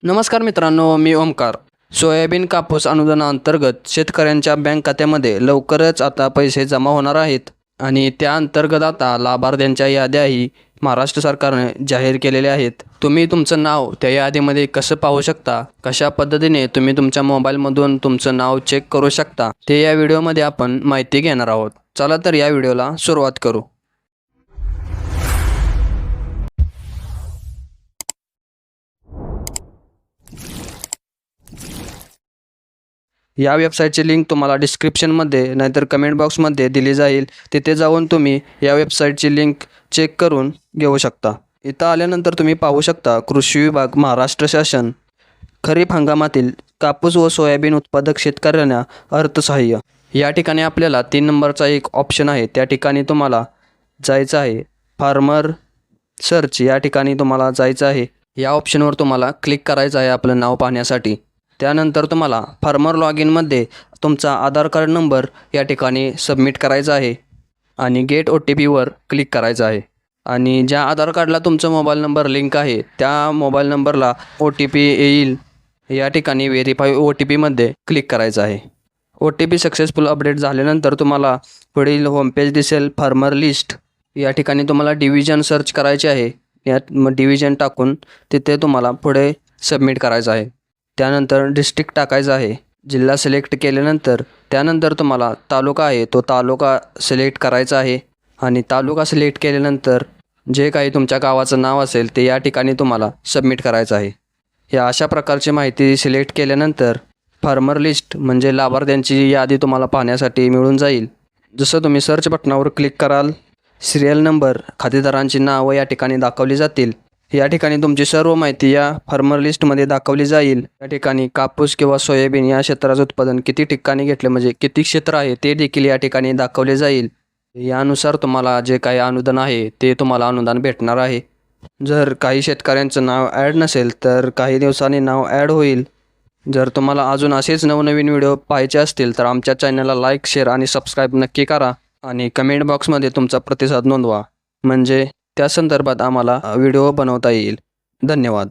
नमस्कार मित्रांनो, मी ओमकार. सोयाबीन कापूस अनुदानाअंतर्गत शेतकऱ्यांच्या बँक खात्यामध्ये लवकरच आता पैसे जमा होणार आहेत आणि त्या अंतर्गत आता लाभार्थ्यांच्या याद्याही महाराष्ट्र सरकारने जाहीर केलेल्या आहेत. तुम्ही तुमचं नाव त्या यादीमध्ये कसं पाहू शकता, कशा पद्धतीने तुम्ही तुमच्या मोबाईलमधून तुमचं नाव चेक करू शकता, ते या व्हिडिओमध्ये आपण माहिती घेणार आहोत. चला तर या व्हिडिओला सुरुवात करू. या वेबसाईटची लिंक तुम्हाला डिस्क्रिप्शनमध्ये नाहीतर कमेंट बॉक्समध्ये दिली जाईल. तिथे जाऊन तुम्ही या वेबसाईटची लिंक चेक करून घेऊ शकता. इथं आल्यानंतर तुम्ही पाहू शकता कृषी विभाग, महाराष्ट्र शासन, खरीप हंगामातील कापूस व सोयाबीन उत्पादक शेतकऱ्यांना अर्थसहाय्य. या ठिकाणी आपल्याला 3 नंबरचा एक ऑप्शन आहे, त्या ठिकाणी तुम्हाला जायचं आहे. फार्मर सर्च या ठिकाणी तुम्हाला जायचं आहे. या ऑप्शनवर तुम्हाला क्लिक करायचं आहे आपलं नाव पाहण्यासाठी. त्यानंतर तुम्हाला फार्मर लॉग इनमध्ये तुमचा आधार कार्ड नंबर या ठिकाणी सबमिट करायचा आहे आणि गेट OTPवर क्लिक करायचं आहे. आणि ज्या आधार कार्डला तुमचा मोबाईल नंबर लिंक आहे त्या मोबाईल नंबरला OTP येईल. या ठिकाणी व्हेरीफाय OTPमध्ये क्लिक करायचं आहे. OTP सक्सेसफुल अपडेट झाल्यानंतर तुम्हाला पुढील होमपेज दिसेल, फार्मर लिस्ट. या ठिकाणी तुम्हाला डिव्हिजन सर्च करायचे आहे. यात डिव्हिजन टाकून तिथे तुम्हाला पुढे सबमिट करायचं आहे. त्यानंतर डिस्ट्रिक्ट टाकायचं आहे. जिल्हा सिलेक्ट केल्यानंतर त्यानंतर तुम्हाला तालुका आहे तो तालुका सिलेक्ट करायचा आहे आणि तालुका सिलेक्ट केल्यानंतर जे काही तुमच्या गावाचं नाव असेल ते या ठिकाणी तुम्हाला सबमिट करायचं आहे. या अशा प्रकारची माहिती सिलेक्ट केल्यानंतर फार्मर लिस्ट म्हणजे लाभार्थ्यांची यादी तुम्हाला पाहण्यासाठी मिळून जाईल. जसं तुम्ही सर्च बटनावर क्लिक कराल, सिरियल नंबर, खातेदारांची नावं या ठिकाणी दाखवली जातील. या ठिकाणी तुमची सर्व माहिती या फार्मर लिस्टमध्ये दाखवली जाईल. या ठिकाणी कापूस किंवा सोयाबीन या क्षेत्राचं उत्पादन किती ठिकाणी घेतले म्हणजे किती क्षेत्र आहे ते देखील या ठिकाणी दाखवले जाईल. यानुसार तुम्हाला जे काही अनुदान आहे ते तुम्हाला अनुदान भेटणार आहे. जर काही शेतकऱ्यांचं नाव ॲड नसेल तर काही दिवसांनी नाव ॲड होईल. जर तुम्हाला अजून असेच नवनवीन व्हिडिओ पाहायचे असतील तर आमच्या चॅनलला लाईक, शेअर आणि सबस्क्राईब नक्की करा आणि कमेंट बॉक्समध्ये तुमचा प्रतिसाद नोंदवा, म्हणजे त्या संदर्भात आम्हाला व्हिडिओ बनवता येईल. धन्यवाद.